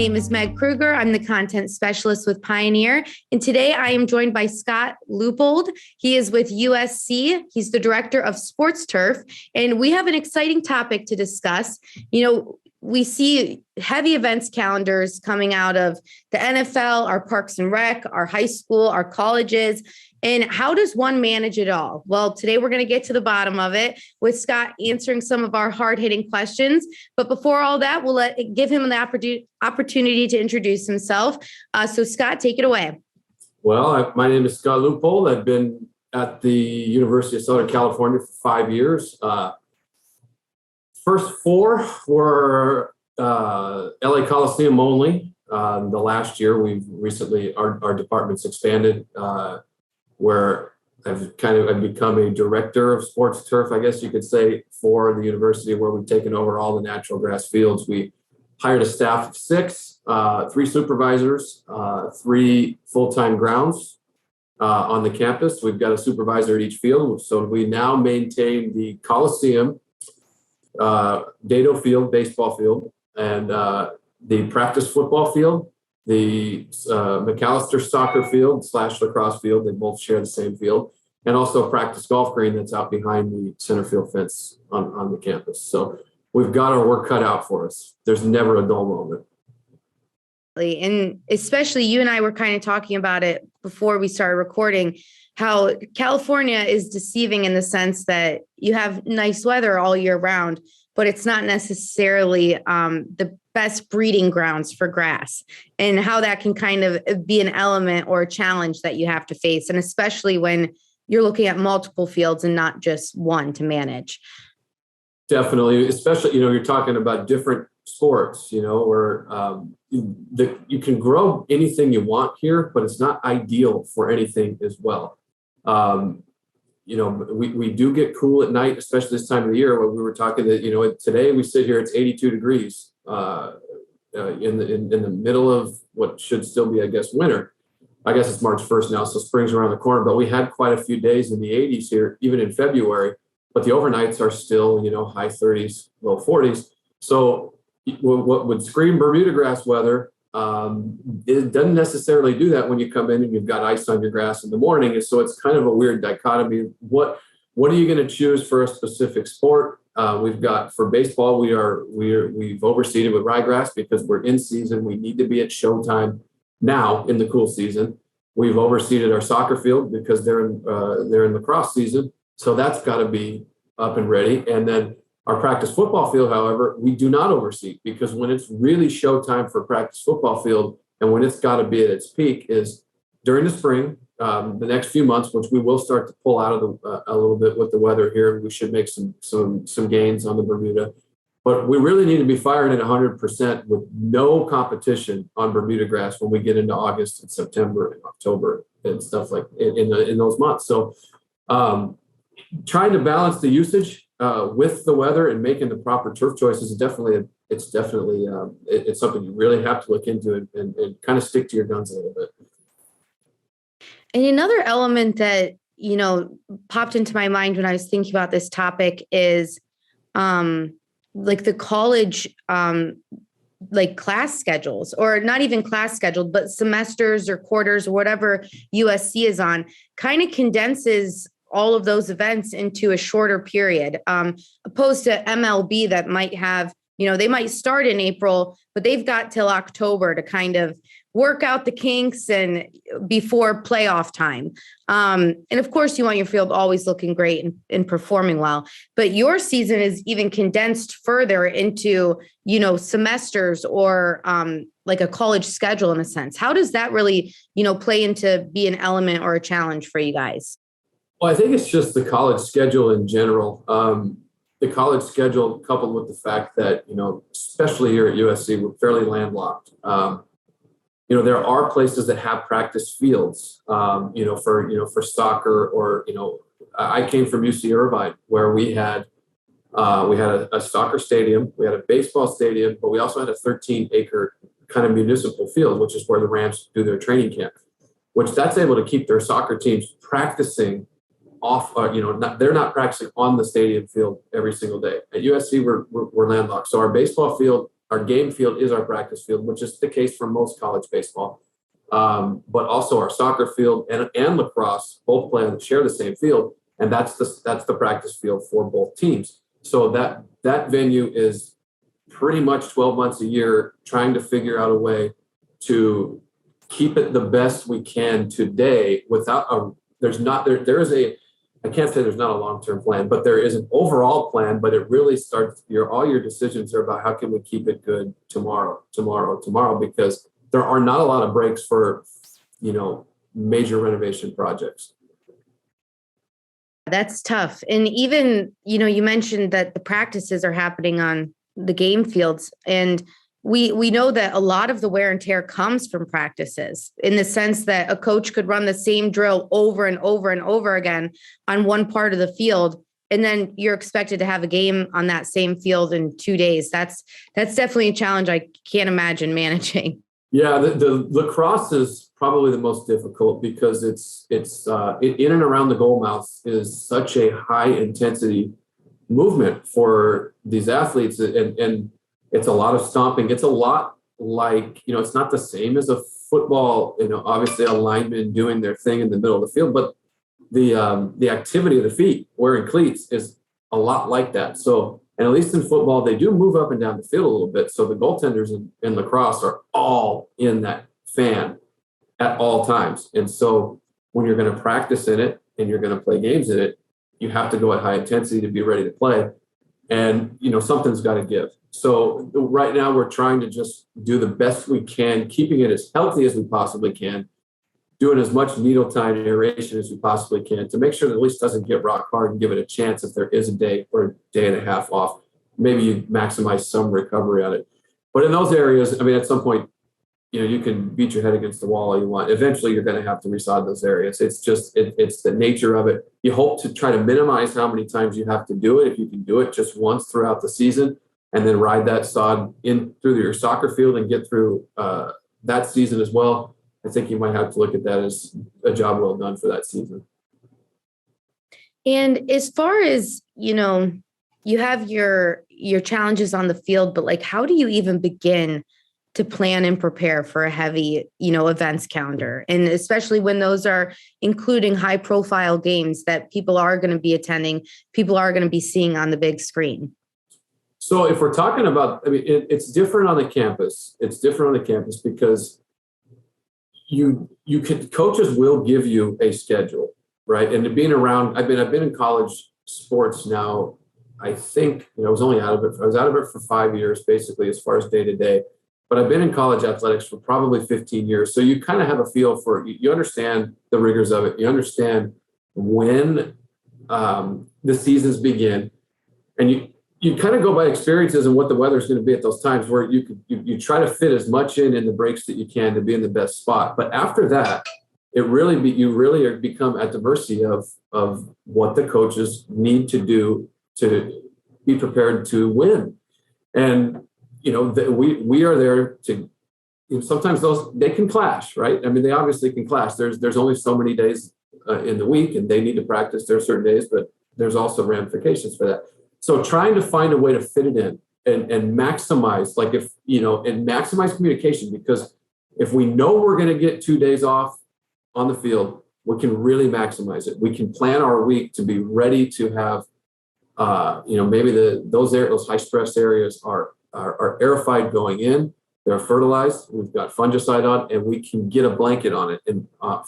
name is Meg Kruger. I'm the content specialist with Pioneer. And today I am joined by Scott Lupold. He is with USC. He's the director of Sports Turf. And we have an exciting topic to discuss. We see heavy events calendars coming out of the NFL, our Parks and Rec, our high school, our colleges. And how does one manage it all? Well, today we're going to get to the bottom of it with Scott answering some of our hard-hitting questions. But before all that, we'll give him the opportunity to introduce himself. So Scott, take it away. Well, my name is Scott Lupold. I've been at the University of Southern California for 5 years. First four were LA Coliseum only. The last year, we've recently, our department's expanded, where I've become a director of sports turf, I guess you could say, for the university, where we've taken over all the natural grass fields. We hired a staff of 6, 3 supervisors, 3 full-time grounds on the campus. We've got a supervisor at each field. So we now maintain the Coliseum, Dado Field, baseball field, and the practice football field, the McAllister soccer field / lacrosse field. They both share the same field, and also a practice golf green that's out behind the center field fence on the campus. So we've got our work cut out for us. There's never a dull moment. And especially you and I were kind of talking about it before we started recording, how California is deceiving in the sense that you have nice weather all year round, but it's not necessarily the best breeding grounds for grass, and how that can kind of be an element or a challenge that you have to face. And especially when you're looking at multiple fields and not just one to manage. Definitely. Especially, you're talking about different sports, where you can grow anything you want here, but it's not ideal for anything as well. We do get cool at night, especially this time of the year. When we were talking that, today we sit here, it's 82 degrees in the middle of what should still be, I guess, winter. I guess it's March 1st now, so spring's around the corner. But we had quite a few days in the 80s here, even in February. But the overnights are still, high 30s, low 40s. So what would scream Bermuda grass weather, it doesn't necessarily do that when you come in and you've got ice on your grass in the morning. And so it's kind of a weird dichotomy. What are you going to choose for a specific sport? We've got, for baseball, we've overseeded with ryegrass because we're in season. We need to be at showtime now in the cool season. We've overseeded our soccer field because they're in lacrosse season. So that's got to be up and ready. And then our practice football field, however, we do not overseed, because when it's really showtime for practice football field and when it's got to be at its peak is during the spring, the next few months, which we will start to pull out of a little bit with the weather here. We should make some gains on the Bermuda, but we really need to be firing at 100% with no competition on Bermuda grass when we get into August and September and October and stuff like in those months. So trying to balance the usage with the weather and making the proper turf choices is definitely it's something you really have to look into and kind of stick to your guns a little bit. And another element that, popped into my mind when I was thinking about this topic is like the college, like class schedules, or not even class scheduled, but semesters or quarters or whatever USC is on, kind of condenses all of those events into a shorter period, opposed to MLB that might have, they might start in April, but they've got till October to kind of work out the kinks and before playoff time. And of course, you want your field always looking great and performing well. But your season is even condensed further into, semesters or like a college schedule in a sense. How does that really, play into be an element or a challenge for you guys? Well, I think it's just the college schedule in general. The college schedule coupled with the fact that, especially here at USC, we're fairly landlocked. There are places that have practice fields, for soccer or, I came from UC Irvine where we had a soccer stadium, we had a baseball stadium, but we also had a 13-acre kind of municipal field, which is where the Rams do their training camp, which that's able to keep their soccer teams practicing off, they're not practicing on the stadium field every single day. At USC, we're landlocked. So our baseball field our game field is our practice field, which is the case for most college baseball. But also our soccer field and lacrosse both share the same field, and that's the practice field for both teams. So that venue is pretty much 12 months a year trying to figure out a way to keep it the best we can today without there is a, I can't say there's not a long-term plan, but there is an overall plan, but it really starts all your decisions are about how can we keep it good tomorrow, because there are not a lot of breaks for, major renovation projects. That's tough. And even, you mentioned that the practices are happening on the game fields. And we know that a lot of the wear and tear comes from practices, in the sense that a coach could run the same drill over and over and over again on one part of the field. And then you're expected to have a game on that same field in 2 days. That's definitely a challenge I can't imagine managing. Yeah, the lacrosse is probably the most difficult because it's in and around the goal mouth is such a high intensity movement for these athletes, and it's a lot of stomping. It's a lot like, it's not the same as a football, obviously a lineman doing their thing in the middle of the field, but the activity of the feet wearing cleats is a lot like that. So, and at least in football, they do move up and down the field a little bit. So the goaltenders in lacrosse are all in that fan at all times. And so when you're going to practice in it and you're going to play games in it, you have to go at high intensity to be ready to play. And, something's got to give. So right now we're trying to just do the best we can, keeping it as healthy as we possibly can, doing as much needle time aeration as we possibly can to make sure that at least doesn't get rock hard and give it a chance if there is a day or a day and a half off. Maybe you maximize some recovery on it. But in those areas, at some point, you can beat your head against the wall all you want. Eventually, you're going to have to resod those areas. It's just, it's the nature of it. You hope to try to minimize how many times you have to do it. If you can do it just once throughout the season and then ride that sod in through your soccer field and get through that season as well, I think you might have to look at that as a job well done for that season. And as far as, you have your challenges on the field, but how do you even begin to plan and prepare for a heavy, events calendar? And especially when those are including high profile games that people are going to be attending, people are going to be seeing on the big screen. So if we're talking about, it's different on the campus. It's different on the campus because coaches will give you a schedule, right? And being around, I've been in college sports now. I think, I was out of it for 5 years, basically, as far as day to day. But I've been in college athletics for probably 15 years. So you kind of have a feel for, you understand the rigors of it. You understand when the seasons begin. And you kind of go by experiences and what the weather is going to be at those times, where you try to fit as much in the breaks that you can to be in the best spot. But after that, you really become at the mercy of what the coaches need to do to be prepared to win. And we are there to, sometimes they can clash, right? They obviously can clash. There's only so many days in the week and they need to practice. There are certain days, but there's also ramifications for that. So trying to find a way to fit it in and maximize, and maximize communication, because if we know we're going to get 2 days off on the field, we can really maximize it. We can plan our week to be ready to have, maybe those high stress areas are aerified going in. They're fertilized. We've got fungicide on, and we can get a blanket on it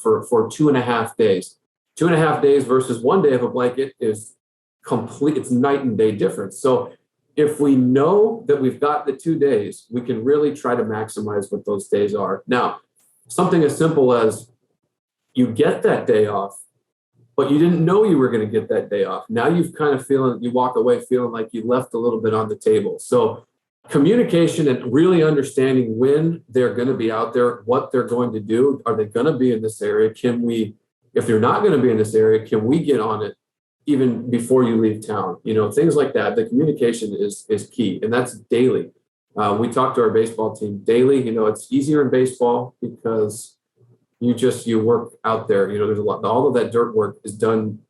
for 2.5 days. 2.5 days versus 1 day of a blanket is complete. It's night and day difference. So if we know that we've got the 2 days, we can really try to maximize what those days are. Now, something as simple as you get that day off, but you didn't know you were going to get that day off. Now you walk away feeling like you left a little bit on the table. So communication and really understanding when they're going to be out there, what they're going to do. Are they going to be in this area? If they're not going to be in this area, can we get on it even before you leave town? Things like that. The communication is key, and that's daily. We talk to our baseball team daily. It's easier in baseball because you work out there. There's a lot. All of that dirt work is done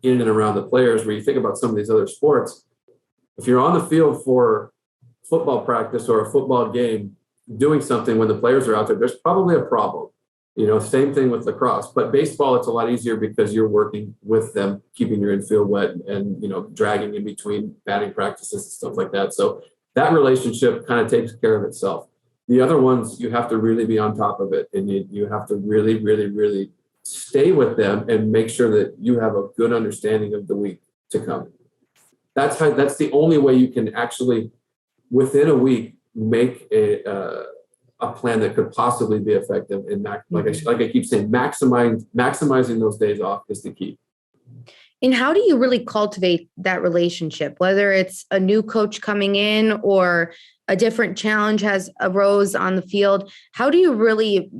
in and around the players. Where you think about some of these other sports, if you're on the field for football practice or a football game doing something when the players are out there, there's probably a problem. Same thing with lacrosse. But baseball, it's a lot easier because you're working with them, keeping your infield wet and, dragging in between batting practices and stuff like that. So that relationship kind of takes care of itself. The other ones, you have to really be on top of it. And you have to really, really, really stay with them and make sure that you have a good understanding of the week to come. That's the only way you can actually, within a week, make a plan that could possibly be effective. And like I keep saying, maximizing those days off is the key. And how do you really cultivate that relationship, whether it's a new coach coming in or a different challenge has arose on the field? How do you really,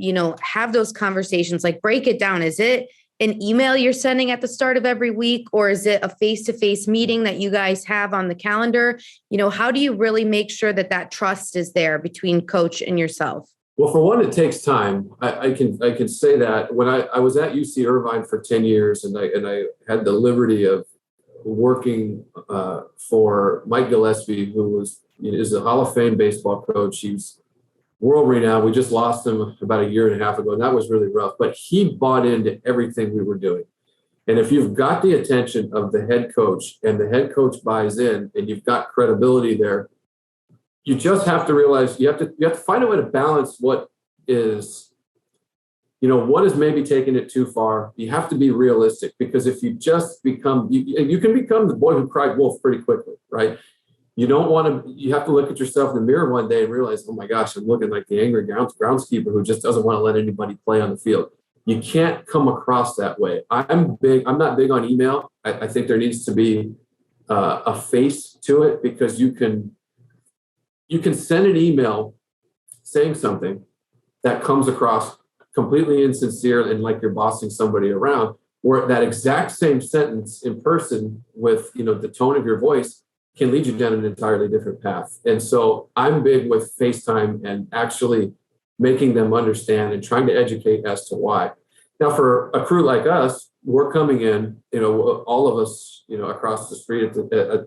have those conversations? Like, break it down. Is it an email you're sending at the start of every week, or is it a face-to-face meeting that you guys have on the calendar? How do you really make sure that trust is there between coach and yourself? Well, for one, it takes time. I can say that when I was at UC Irvine for 10 years and I had the liberty of working for Mike Gillespie, who is a Hall of Fame baseball coach. He's world renowned. We just lost him about a year and a half ago, and that was really rough. But he bought into everything we were doing. And if you've got the attention of the head coach and the head coach buys in and you've got credibility there, you just have to realize you have to find a way to balance what is maybe taking it too far. You have to be realistic, because if you just become, you can become the boy who cried wolf pretty quickly, right? You have to look at yourself in the mirror one day and realize, oh my gosh, I'm looking like the angry groundskeeper who just doesn't want to let anybody play on the field. You can't come across that way. I'm not big on email. I think there needs to be a face to it, because you can send an email saying something that comes across completely insincere and like you're bossing somebody around, or that exact same sentence in person with, the tone of your voice can lead you down an entirely different path. And so I'm big with FaceTime and actually making them understand and trying to educate as to why. Now, for a crew like us, we're coming in, all of us, across the street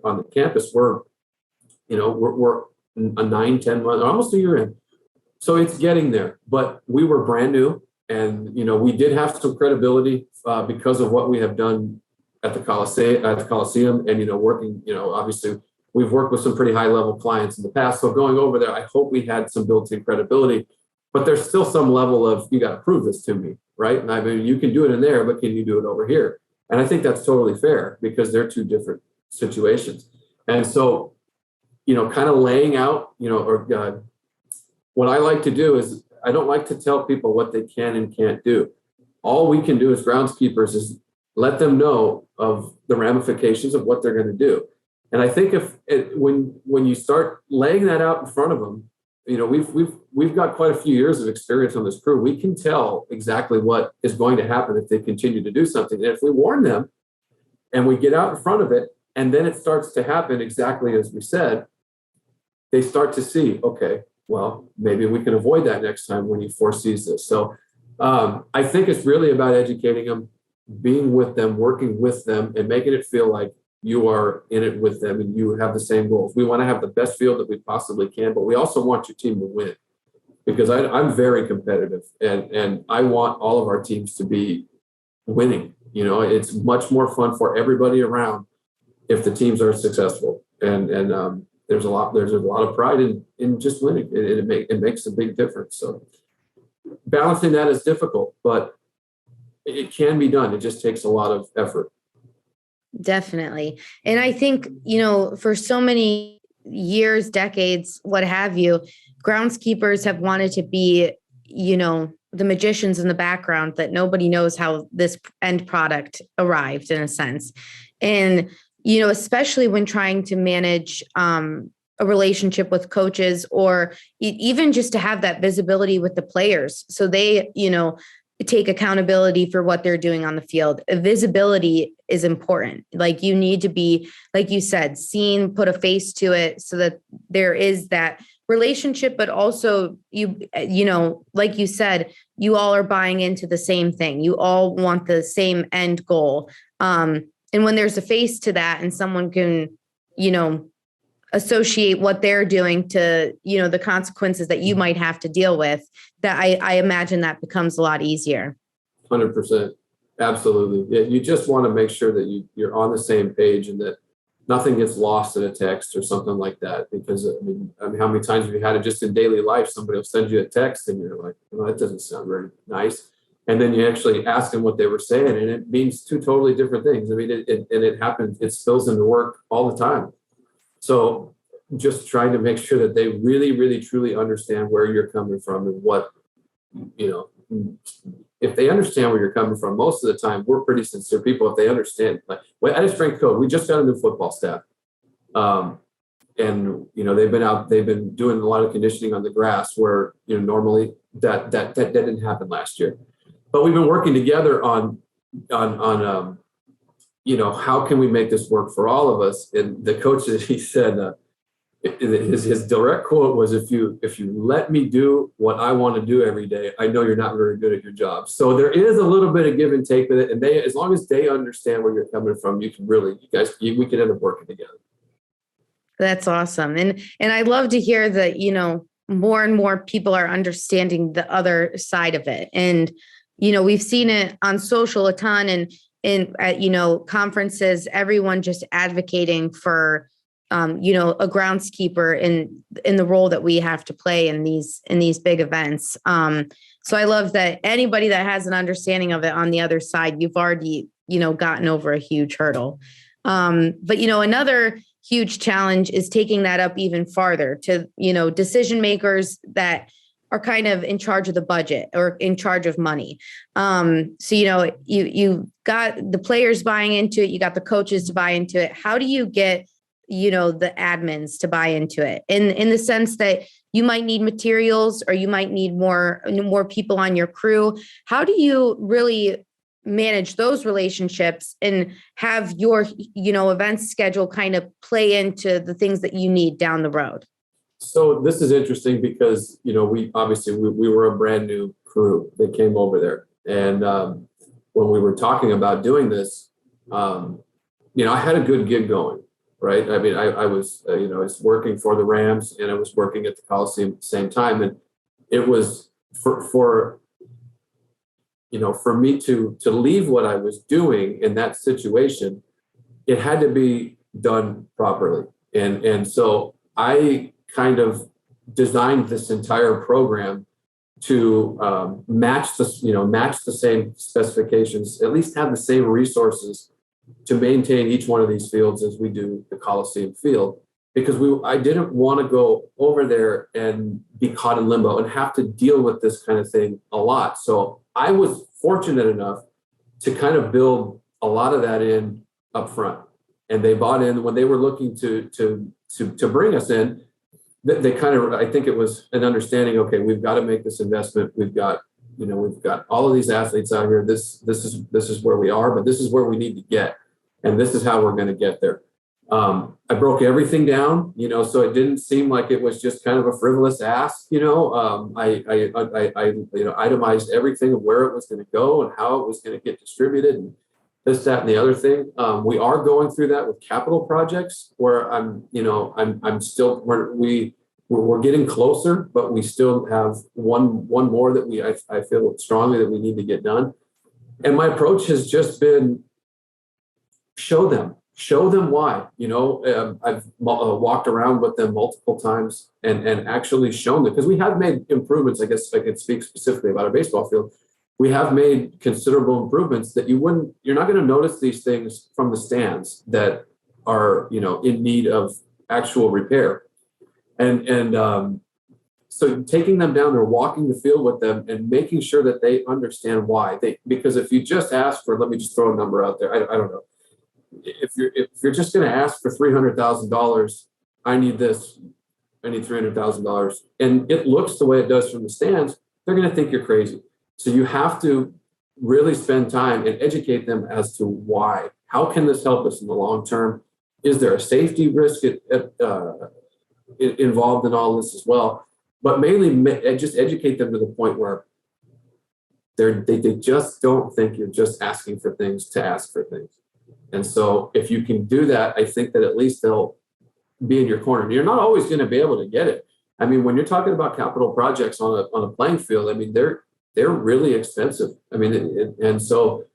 on the campus, we're a 9-10 month, almost a year in. So it's getting there, but we were brand new, and, we did have some credibility because of what we have done at the Coliseum and, working, obviously we've worked with some pretty high level clients in the past. So going over there, I hope we had some built-in credibility, but there's still some level of, you got to prove this to me, right? And I mean, you can do it in there, but can you do it over here? And I think that's totally fair, because they're two different situations. And so, kind of laying out, what I like to do is, I don't like to tell people what they can and can't do. All we can do as groundskeepers is let them know of the ramifications of what they're going to do. And I think when you start laying that out in front of them, we've got quite a few years of experience on this crew. We can tell exactly what is going to happen if they continue to do something. And if we warn them and we get out in front of it, and then it starts to happen exactly as we said, they start to see, okay, well, maybe we can avoid that next time when he foresees this. So I think it's really about educating them, being with them, working with them, and making it feel like you are in it with them and you have the same goals. We want to have the best field that we possibly can, but we also want your team to win, because I'm very competitive and I want all of our teams to be winning. It's much more fun for everybody around if the teams are successful. And there's a lot of pride in just winning. It makes a big difference. So balancing that is difficult, but it can be done. It just takes a lot of effort. Definitely. And I think, for so many years, decades, what have you, groundskeepers have wanted to be, the magicians in the background that nobody knows how this end product arrived, in a sense. And, especially when trying to manage a relationship with coaches, or even just to have that visibility with the players. So they, take accountability for what they're doing on the field. Visibility is important. Like, you need to be, like you said, seen, put a face to it, so that there is that relationship, but also like you said, you all are buying into the same thing. You all want the same end goal. And when there's a face to that, and someone can, associate what they're doing to, the consequences that you might have to deal with, that I imagine that becomes a lot easier. 100%. Absolutely. Yeah, you just want to make sure that you're on the same page and that nothing gets lost in a text or something like that. Because how many times have you had it just in daily life? Somebody will send you a text and you're like, well, that doesn't sound very nice. And then you actually ask them what they were saying, and it means two totally different things. I mean, it happens, it spills into work all the time. So just trying to make sure that they really, really, truly understand where you're coming from and what, if they understand where you're coming from, most of the time, we're pretty sincere people. If they understand, like, at a strength coach, we just got a new football staff. And they've been doing a lot of conditioning on the grass where, normally that didn't happen last year. But we've been working together on how can we make this work for all of us? And the coach, he said, his direct quote was, if you let me do what I want to do every day, I know you're not very good at your job. So there is a little bit of give and take with it. And as long as they understand where you're coming from, we can end up working together. That's awesome. And I love to hear that, more and more people are understanding the other side of it. And, we've seen it on social a ton, and at, conferences, everyone just advocating for, a groundskeeper in the role that we have to play in these big events. So I love that anybody that has an understanding of it on the other side, you've already, gotten over a huge hurdle. But, another huge challenge is taking that up even farther to, decision makers that are kind of in charge of the budget or in charge of money. So, you got the players buying into it, you got the coaches to buy into it. How do you get, the admins to buy into it in the sense that you might need materials or you might need more people on your crew? How do you really manage those relationships and have your, events schedule kind of play into the things that you need down the road? So this is interesting because, we were a brand new crew that came over there. And when we were talking about doing this, I had a good gig going, right? I mean, I was, I was working for the Rams and I was working at the Coliseum at the same time. And it was for me to leave what I was doing in that situation, it had to be done properly. And so I kind of designed this entire program to match the same specifications, at least have the same resources to maintain each one of these fields as we do the Coliseum field, because I didn't want to go over there and be caught in limbo and have to deal with this kind of thing a lot. So I was fortunate enough to kind of build a lot of that in up front, and they bought in when they were looking to bring us in. They kind of, I think it was an understanding. Okay, we've got to make this investment. We've got all of these athletes out here. This is where we are, but this is where we need to get, and this is how we're going to get there. I broke everything down, so it didn't seem like it was just kind of a frivolous ask. I itemized everything of where it was going to go and how it was going to get distributed, and this, that, and the other thing. We are going through that with capital projects where we're getting closer, but we still have one more that I feel strongly that we need to get done. And my approach has just been show them why. I've walked around with them multiple times and actually shown them, because we have made improvements. I guess I could speak specifically about a baseball field. We have made considerable improvements that you're not going to notice these things from the stands that are, in need of actual repair. And so taking them down there, walking the field with them and making sure that they understand why because if you just ask for, let me just throw a number out there. I don't know. If you're just going to ask for $300,000, I need this, I need $300,000. And it looks the way it does from the stands, they're going to think you're crazy. So you have to really spend time and educate them as to why. How can this help us in the long term? Is there a safety risk involved in all this as well? But mainly just educate them to the point where they just don't think you're just asking for things to ask for things. And so if you can do that, I think that at least they'll be in your corner. You're not always going to be able to get it. I mean, when you're talking about capital projects on a playing field, I mean, they're really expensive. I mean, and so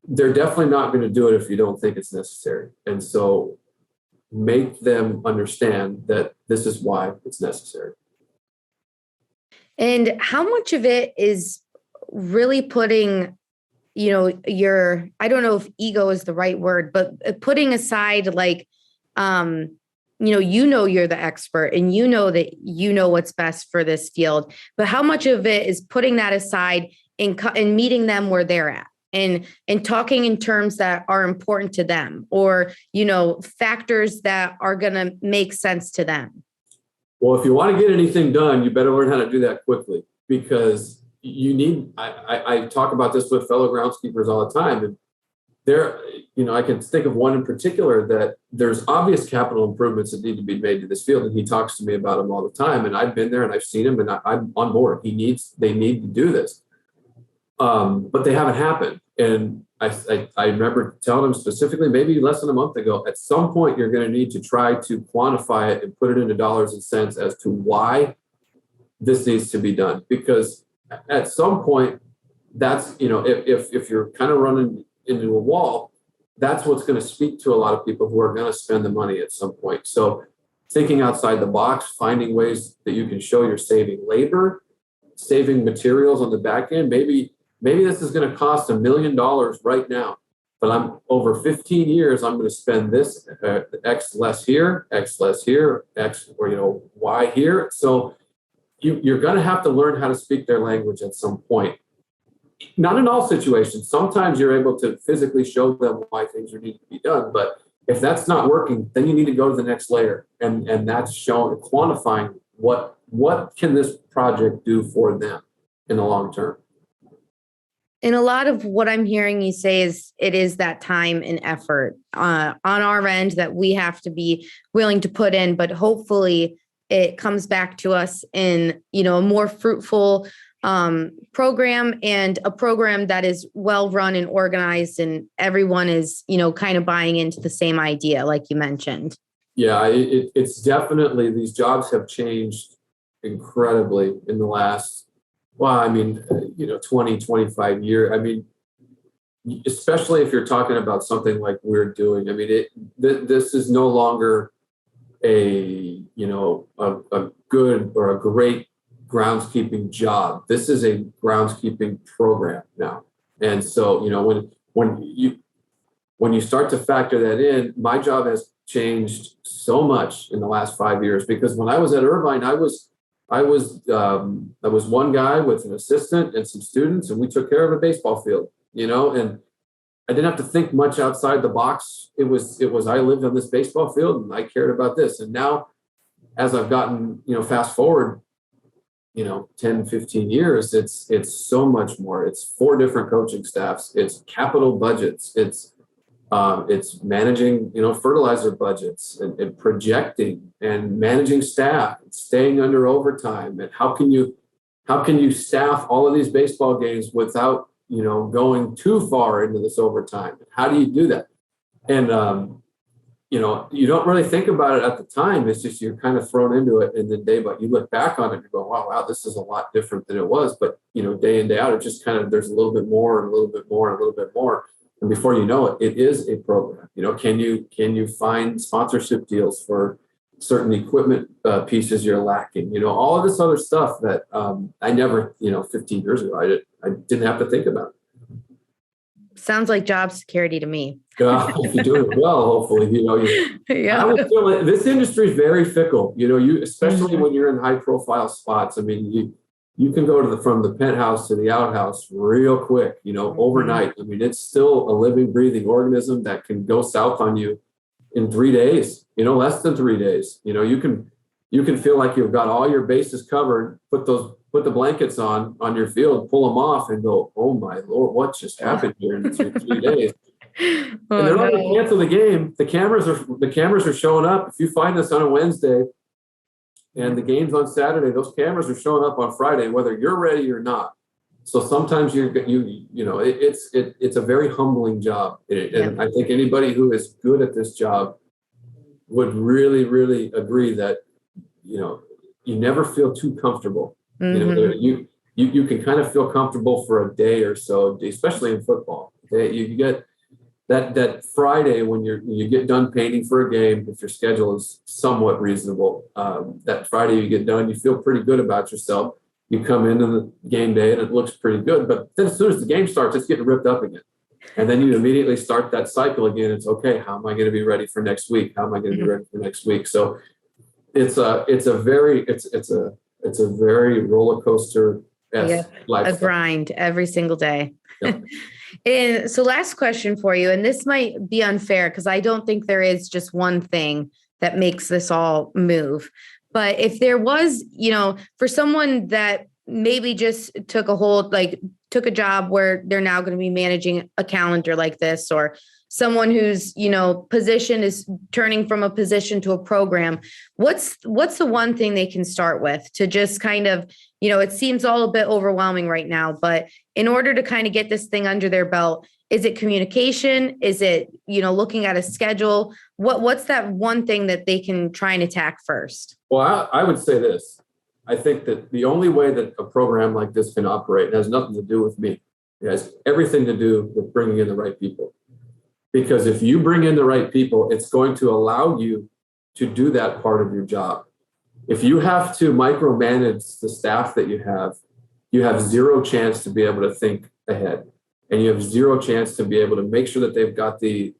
they're definitely not going to do it if you don't think it's necessary. And so make them understand that this is why it's necessary. And how much of it is really putting, I don't know if ego is the right word, but putting aside like, you're the expert and that what's best for this field, but how much of it is putting that aside and meeting them where they're at and talking in terms that are important to them or, factors that are going to make sense to them? Well, if you want to get anything done, you better learn how to do that quickly, because I talk about this with fellow groundskeepers all the time. And I can think of one in particular that there's obvious capital improvements that need to be made to this field. And he talks to me about them all the time. And I've been there and I've seen him and I'm on board. They need to do this. But they haven't happened. And I remember telling him specifically, maybe less than a month ago, at some point, you're going to need to try to quantify it and put it into dollars and cents as to why this needs to be done. Because at some point, that's, if you're kind of running into a wall, that's what's going to speak to a lot of people who are going to spend the money at some point. So thinking outside the box, finding ways that you can show you're saving labor, saving materials on the back end. Maybe this is going to cost $1 million right now, but I'm over 15 years, I'm going to spend this X less here, X less here, X, or, Y here. So you're going to have to learn how to speak their language at some point. Not in all situations. Sometimes you're able to physically show them why things need to be done. But if that's not working, then you need to go to the next layer. And that's showing, quantifying what can this project do for them in the long term. And a lot of what I'm hearing you say is it is that time and effort on our end that we have to be willing to put in, but hopefully it comes back to us in, a more fruitful program and a program that is well run and organized and everyone is, kind of buying into the same idea, like you mentioned. Yeah, it's definitely, these jobs have changed incredibly in the last, 20, 25 years. I mean, especially if you're talking about something like we're doing. I mean, this is no longer a good or a great groundskeeping job. This is a groundskeeping program now. And so, when you start to factor that in, my job has changed so much in the last 5 years, because when I was at Irvine, I was one guy with an assistant and some students, and we took care of a baseball field, and I didn't have to think much outside the box. It was I lived on this baseball field and I cared about this. And now, as I've gotten, fast forward, 10, 15 years, it's so much more. It's 4 different coaching staffs. It's capital budgets. It's managing, fertilizer budgets and projecting and managing staff, and staying under overtime. And how can you staff all of these baseball games without, going too far into this overtime? How do you do that? And, you don't really think about it at the time. It's just, you're kind of thrown into it. And then but you look back on it and you go, wow, this is a lot different than it was. But, day in, day out, it just kind of, there's a little bit more and a little bit more and a little bit more. And before you know it, it is a program. Can you find sponsorship deals for certain equipment pieces you're lacking? All of this other stuff that I never, 15 years ago, I didn't have to think about. Sounds like job security to me. If you do it well, hopefully, Yeah. I would feel like this industry is very fickle. Especially when you're in high profile spots. I mean, you can go from the penthouse to the outhouse real quick, overnight. I mean, it's still a living, breathing organism that can go south on you in 3 days, less than 3 days. You can feel like you've got all your bases covered, put the blankets on your field, pull them off and go, oh my Lord, what just happened here in 3 days? And they're not going to cancel the game. The cameras are showing up. If you find this on a Wednesday, and the game's on Saturday, those cameras are showing up on Friday, whether you're ready or not. So sometimes it's a very humbling job. And I think anybody who is good at this job would really, really agree that, you never feel too comfortable. You can kind of feel comfortable for a day or so, especially in football. You get that Friday when you get done painting for a game, if your schedule is somewhat reasonable, that Friday you get done, you feel pretty good about yourself. You come into the game day and it looks pretty good, but then as soon as the game starts, it's getting ripped up again. And then you immediately start that cycle again. It's okay. How am I going to be ready for next week? How am I going to be ready for next week? So it's a very roller coaster lifestyle. A grind every single day. Yep. And so last question for you, and this might be unfair because I don't think there is just one thing that makes this all move. But if there was, for someone that maybe just took a job where they're now going to be managing a calendar like this, or someone whose, position is turning from a position to a program, what's the one thing they can start with to just kind of, it seems all a bit overwhelming right now, but in order to kind of get this thing under their belt, is it communication? Is it, looking at a schedule? What's that one thing that they can try and attack first? Well, I would say this. I think that the only way that a program like this can operate has nothing to do with me. It has everything to do with bringing in the right people. Because if you bring in the right people, it's going to allow you to do that part of your job. If you have to micromanage the staff that you have zero chance to be able to think ahead. And you have zero chance to be able to make sure that they've got the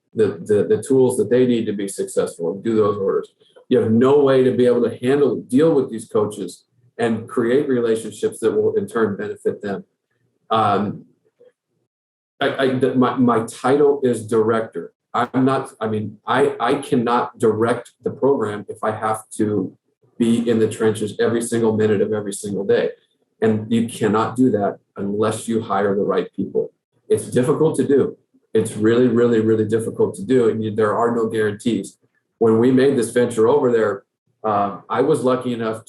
tools that they need to be successful and do those orders. You have no way to be able to deal with these coaches and create relationships that will in turn benefit them. My title is director. I cannot direct the program if I have to be in the trenches every single minute of every single day. And you cannot do that unless you hire the right people. It's difficult to do. It's really, really, really difficult to do. And there are no guarantees. When we made this venture over there, I was lucky enough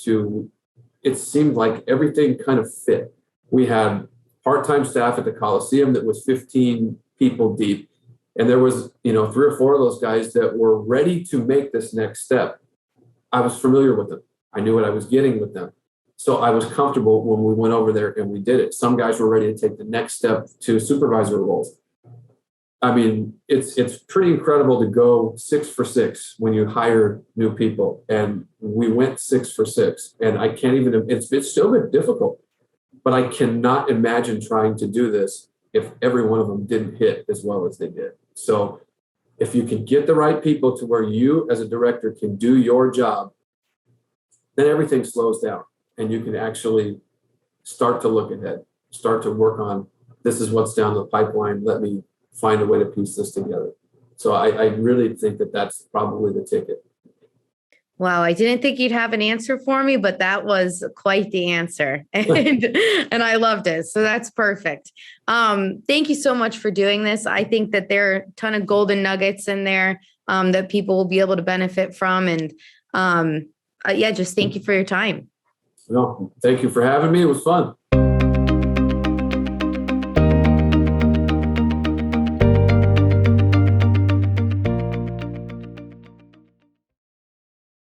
it seemed like everything kind of fit. We had part-time staff at the Coliseum that was 15 people deep. And there was, 3 or 4 of those guys that were ready to make this next step. I was familiar with them. I knew what I was getting with them. So I was comfortable when we went over there and we did it. Some guys were ready to take the next step to supervisor roles. I mean, it's pretty incredible to go 6 for 6 when you hire new people. And we went 6 for 6. And I can't even, it's still been difficult, but I cannot imagine trying to do this if every one of them didn't hit as well as they did. So if you can get the right people to where you as a director can do your job, then everything slows down and you can actually start to look ahead, start to work on, this is what's down the pipeline. Let me find a way to piece this together. So I really think that that's probably the ticket. Wow, I didn't think you'd have an answer for me, but that was quite the answer. And I loved it. So that's perfect. Thank you so much for doing this. I think that there are a ton of golden nuggets in there that people will be able to benefit from. And just thank you for your time. No, thank you for having me. It was fun.